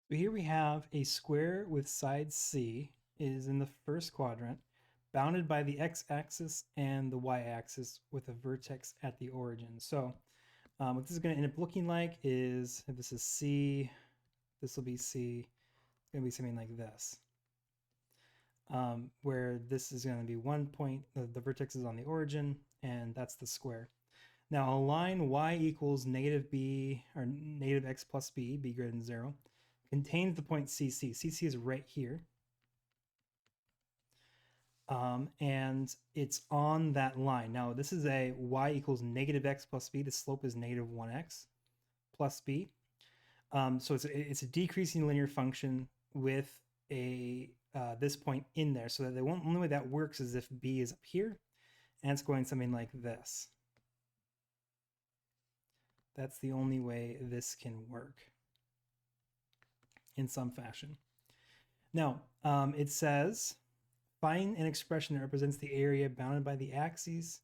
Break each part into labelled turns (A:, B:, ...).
A: So here we have a square with side C is in the first quadrant, bounded by the x-axis and the y-axis with a vertex at the origin. So what this is going to end up looking like is, if this is C, this will be C, it's going to be something like this, where this is going to be 1 point, the vertex is on the origin, and that's the square. Now a line y equals negative b, or negative x plus b, b greater than 0, contains the point CC. CC is right here. And it's on that line. Now, this is a y equals negative x plus b. The slope is negative 1x plus b. So it's a decreasing linear function with a this point in there. So that the only way that works is if b is up here, and it's going something like this. That's the only way this can work in some fashion. Now, it says, find an expression that represents the area bounded by the axes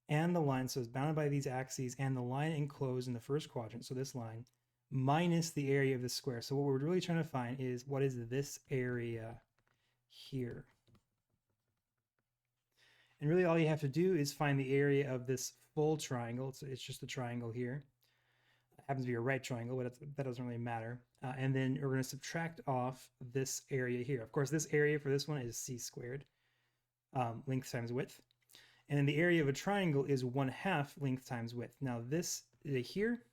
A: and the line. So it's bounded by these axes and the line enclosed in the first quadrant, so this line, minus the area of the square. So what we're really trying to find is, what is this area here? And really all you have to do is find the area of this full triangle. It's just a triangle here. It happens to be a right triangle, but that doesn't really matter. And then we're going to subtract off this area here. Of course, this area for this one is c squared, length times width. And then the area of a triangle is 1/2 length times width. Now this here,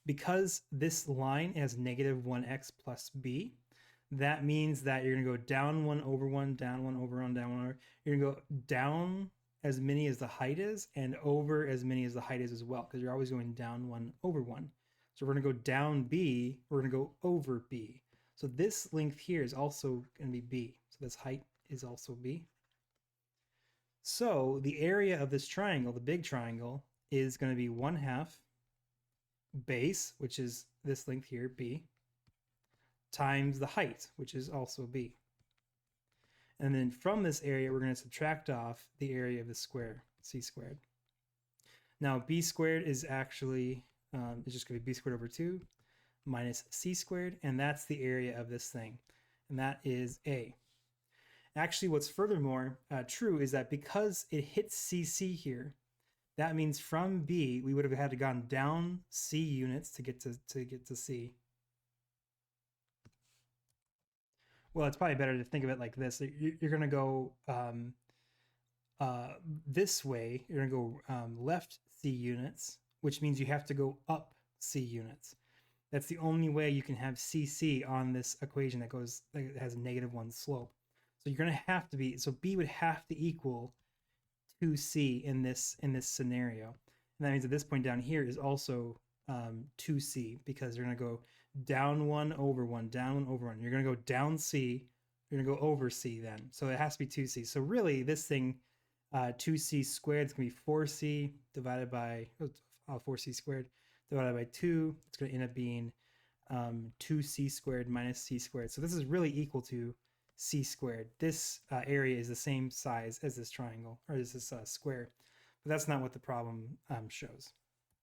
A: because this line has negative 1x plus b, that means that you're going to go down 1 over 1, down 1 over 1, down 1 over. You're going to go down as many as the height is and over as many as the height is as well, because you're always going down 1 over 1. So we're going to go down b, we're going to go over b. So this length here is also going to be b. So this height is also b. So the area of this triangle, the big triangle, is going to be 1/2 base, which is this length here, b, times the height, which is also b. And then from this area, we're going to subtract off the area of the square, c squared. Now, b squared is actually, it's just going to be b squared over 2 minus c squared, and that's the area of this thing, and that is a. Actually, what's furthermore true is that because it hits CC here, that means from B, we would have had to gone down C units to get to C. Well, it's probably better to think of it like this. You're going to go this way. You're going to go left C units, which means you have to go up C units. That's the only way you can have CC on this equation that has a -1 slope. So you're going to have to be, so B would have to equal 2C in this scenario. And that means at this point down here is also 2C, because you're going to go down 1 over 1, down 1 over 1. You're going to go down C, you're going to go over C then. So it has to be 2C. So really this thing, 2C squared, it's going to be 4C divided by, 4C squared divided by 2. It's going to end up being 2C squared minus C squared. So this is really equal to c squared. This area is the same size as this triangle, or as this square, but that's not what the problem shows.